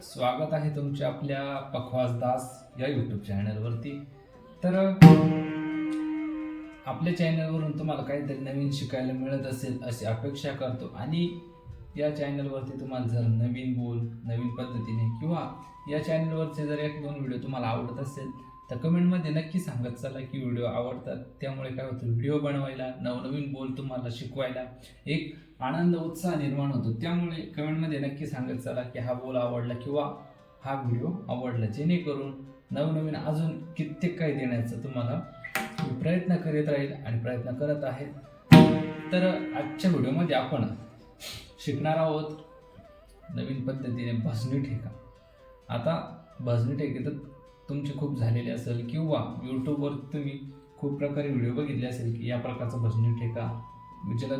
स्वागत आहे तुमच्या आपल्या पखवाज दास या यूट्यूब चॅनलवरती। तर आपल्या चॅनलवरून तुम्हाला काहीतरी नवीन शिकायला मिळत असेल अशी अपेक्षा करतो आणि या चॅनलवरती तुम्हाला जर नवीन बोल नवीन पद्धतीने किंवा या चॅनलवरचे जर एक दोन व्हिडिओ तुम्हाला आवडत असेल तर कमेंटमध्ये नक्की सांगत चला की व्हिडिओ आवडतात। त्यामुळे काय होतं, व्हिडिओ बनवायला नवनवीन बोल तुम्हाला शिकवायला एक आनंद उत्साह निर्माण होतो। त्यामुळे कमेंटमध्ये नक्की सांगत चला की हा बोल आवडला किंवा हा व्हिडिओ आवडला, जेणेकरून नवनवीन अजून कित्येक काही देण्याचा तुम्हाला प्रयत्न करीत राहील आणि प्रयत्न करत आहे। तर आजच्या व्हिडिओमध्ये आपण शिकणार आहोत नवीन पद्धतीने भजनी ठेका। आता भजनी ठेके तर तुमचे खूप झालेले असेल किंवा यूट्यूबवर तुम्ही खूप प्रकारे व्हिडिओ बघितले असेल की या प्रकारचा भजनी ठेका, जलद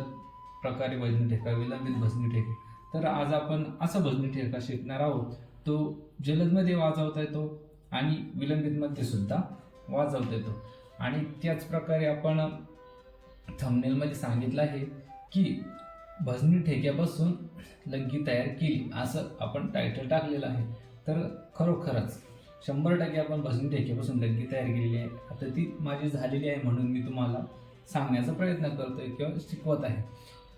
प्रकारे भजनी ठेका, विलंबित भजनी ठेके। तर आज आपण असा भजनी ठेका शिकणार आहोत तो जलदमध्ये वाजवता येतो आणि विलंबितमध्ये सुद्धा वाजवता येतो। आणि त्याच प्रकारे आपण थंबनेलमध्ये सांगितलं आहे की भजनी ठेक्यापासून लग्गी तयार केली, असं आपण टायटल टाकलेलं आहे। तर खरोखरच 100% आपण भजनी ठेक्यापासून लग्गी तयार केलेली आहे। आता ती माझी झालेली आहे म्हणून मी तुम्हाला सांगण्याचा प्रयत्न करतोय किंवा शिकवत आहे।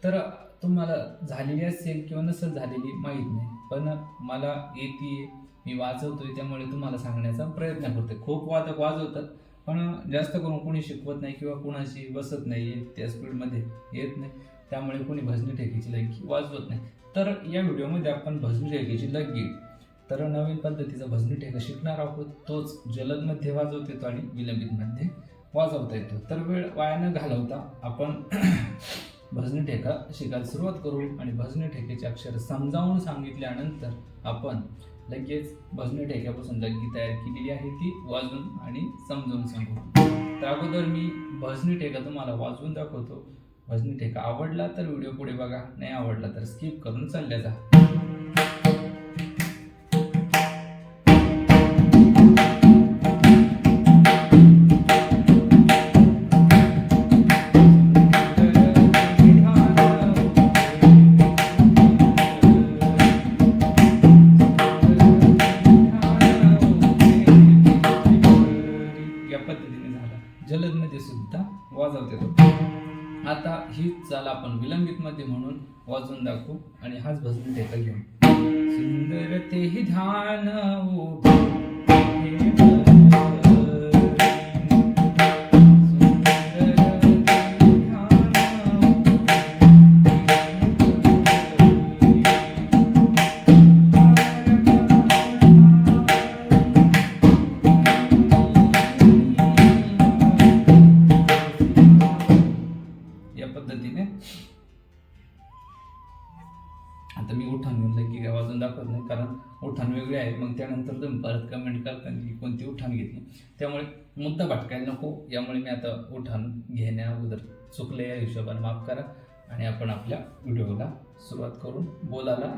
तर तुम्हाला झालेली असेल किंवा नसेल झालेली माहीत नाही, पण मला येते, मी वाजवतोय, त्यामुळे तुम्हाला सांगण्याचा प्रयत्न करतोय। खूप वादक वाजवतात पण जास्त करून कोणी शिकवत नाही किंवा कोणाशी बसत नाही, त्या स्पीडमध्ये येत नाही, त्यामुळे कोणी भजनी ठेकीची लग्गी वाजवत नाही। तर या व्हिडिओमध्ये आपण भजनी ठेकीची लग्गी तर नवीन पद्धतीचा भजनी ठेका शिकणार आहोत। तोच जलदमध्ये वाजवता येतो आणि विलंबितमध्ये वाजवता येतो। तर वेळ वाया न घालवता आपण भजनी ठेका शिकायला सुरुवात करू आणि भजनी ठेक्याचे अक्षर समजावून सांगितल्यानंतर आपण लगेच भजनी ठेक्यापासून लग्गी तयार केलेली आहे ती वाजवून आणि समजावून सांगू। तर अगोदर मी भजनी ठेका तुम्हाला वाजवून दाखवतो। भजनी ठेका आवडला तर व्हिडिओ पुढे बघा, नाही आवडला तर स्किप करून चालल्या जा। जलदमध्ये सुद्धा वाजवता येतो। आता हीच चाल आपण विलंबित मध्ये म्हणून वाजवून दाखवू आणि हाच भजनी ठेका घेऊन सुंदर ते ध्यान पद्धतीने। आता मी उठाण घेऊन लग्गी काय वाजवून दाखवत नाही, कारण उठाण वेगळे आहे, मग त्यानंतर तुम्ही परत कमेंट करता की कोणती उठाण घेतली, त्यामुळे मुद्दा भटकायला नको। यामुळे मी आता उठाण घेण्या अगोदर चुकले या हिशोबाने माफ करा आणि आपण आपल्या व्हिडिओला सुरुवात करून बोलायला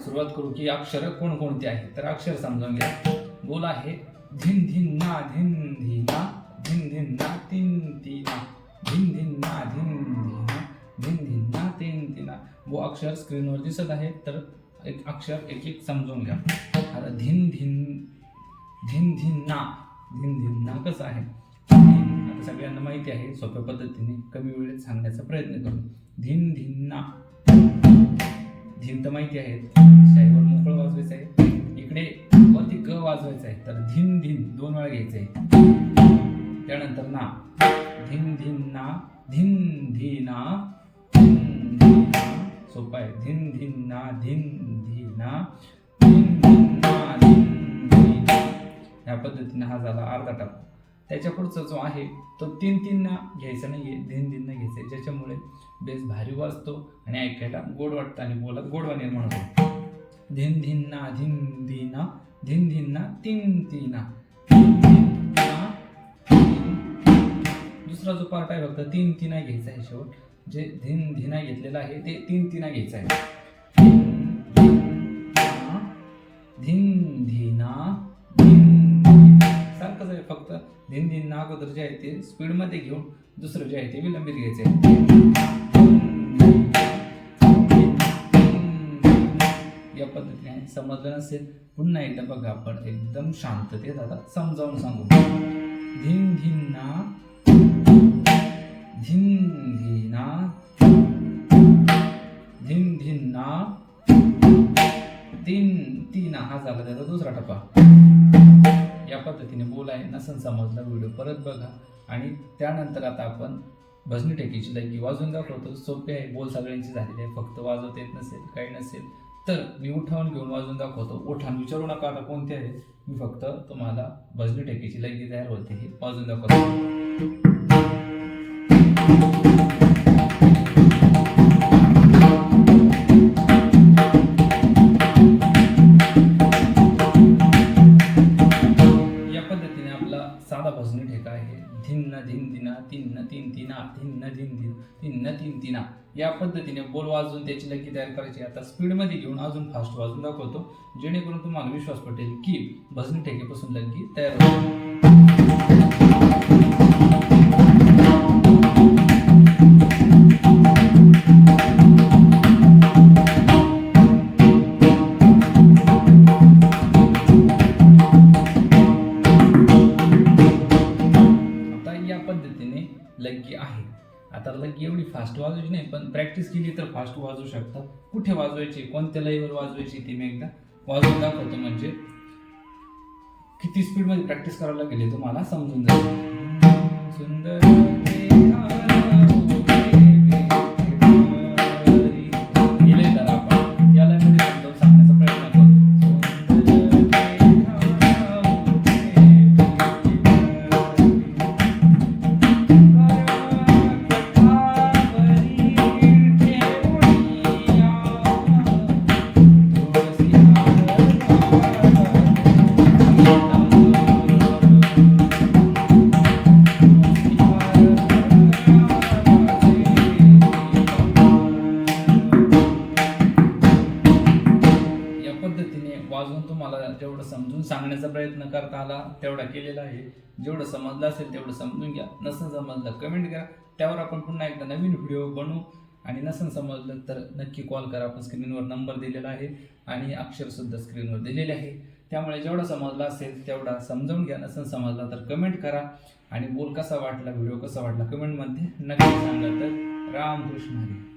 सुरुवात करू की अक्षर कोणकोणती आहे। तर अक्षर समजून घ्या। बोल आहे धिन धिन ना धिन धिना, धिन धिन ना तीन तीना, धिन धिन ना धिन धिना, धिन धिन ना तीन तीना। वो अक्षर स्क्रीनवर दिसत आहे, तर एक अक्षर एक एक समजून घ्या। आता धिन धिन धिन धिन ना कसं आहे, आता सगळ्यांना माहिती आहे, सोप्या पद्धतीने कमी वेळेत सांगण्याचा प्रयत्न करू। धिन धिन ना, धिन तर माहिती आहे, शाईवर मोकळं वाजवायचं आहे, इकडे वरती ग वाजवायचं आहे, तर धिन धिन 2 वेळा घ्यायचं आहे। त्यानंतर ना, धिन धिन ना धिन धिना, धिन धिना, सोपं आहे। धिन धिन ना धिन धिना, धिन धिन ना धिन धिना, या पद्धतीने हा झाला अर्धा टप्पा। त्याच्या पुढचा जो आहे तो 3-3 ना घ्यायचा नाहीये, धिन धिन ना घ्यायचा, ज्याच्यामुळे बेस भारी वाजतो आणि ऐकायला गोड वाटतं आणि बोलात गोडवा निर्माण होतो। धिन धिन ना धिन धिना, धिन धिन ना तीन तीना, दुसरा जो पार्ट आहे फक्त 3-3 घ्यायचा आहे। शेवट जे धिन धिना घेतलेला आहे ते 3-3 घ्यायचं आहे। धिन धिना धिन सारखंच आहे, फक्त धिन धिन ना अगोदर जे आहे ते स्पीड मध्ये घेऊन दुसरं जे आहे ते विलंबित घ्यायचं आहे। या पद्धतीने आहे. समजलं नसेल पुन्हा एकदा बघा, आपण एकदम शांततेत आता समजावून सांगू. धिन धिन्ना, धिन धिना, धिन धिन्ना, तीन तीन, हा झाला त्याचा दुसरा टप्पा. या पद्धतीने बोल आहे. नसन समजला व्हिडिओ परत बघा. आणि त्यानंतर आता आपण भजनी टेकीची लयकी वाजवून दाखवतो. सोपे आहे, बोल सगळ्यांची झालेली आहे, फक्त वाजवता येत नसेल काही नसेल तर मी उठावून घेऊन वाजवून दाखवतो. उठान विचारू नका आता कोणते आहे, मी फक्त तुम्हाला भजनी टेकीची लयकी तयार होते हे वाजवून दाखवतो. साधा भजनी ठेका आहे. धिन्न धिन दिना, तिन्न तीन तिना, धिन्न धिन दिन, तिन्न तीन तिना. या पद्धतीने बोल वाजवून त्याची लकी तयार करायची. आता स्पीडमध्ये घेऊन अजून फास्ट वाजवून दाखवतो, जेणेकरून तुम्हाला विश्वास पटेल की भजनी ठेकेपासून लकी तयार होते. लग्गी आहे. आता लग्गी एवढी फास्ट वाजवायची नाही, पण प्रॅक्टिस केली तर फास्ट वाजवू शकता. कुठे वाजवायची, कोणत्या लयीवर वाजवायची ती मी एकदा वाजवून दाखवतो, म्हणजे किती स्पीडमध्ये प्रॅक्टिस करावं लागेल तुम्हाला समजून जाईल. सुंदर वाजवून तुम्हाला जेवढं समजून सांगण्याचा प्रयत्न करता आला तेवढा केलेला आहे. जेवढं समजलं असेल तेवढं समजून घ्या. नसेल समजलं कमेंट करा, त्यावर आपण पुन्हा एकदा नवीन व्हिडिओ बनवू. आणि नसेल समजलं तर नक्की कॉल करा. आपण स्क्रीनवर नंबर दिलेला आहे आणि अक्षरसुद्धा स्क्रीनवर दिलेले आहे. त्यामुळे जेवढं समजलं असेल तेवढा समजावून घ्या. नसेल समजला तर कमेंट करा. आणि बोल कसा वाटला, व्हिडिओ कसा वाटला कमेंटमध्ये नक्की सांगा. तर रामकृष्ण हरी.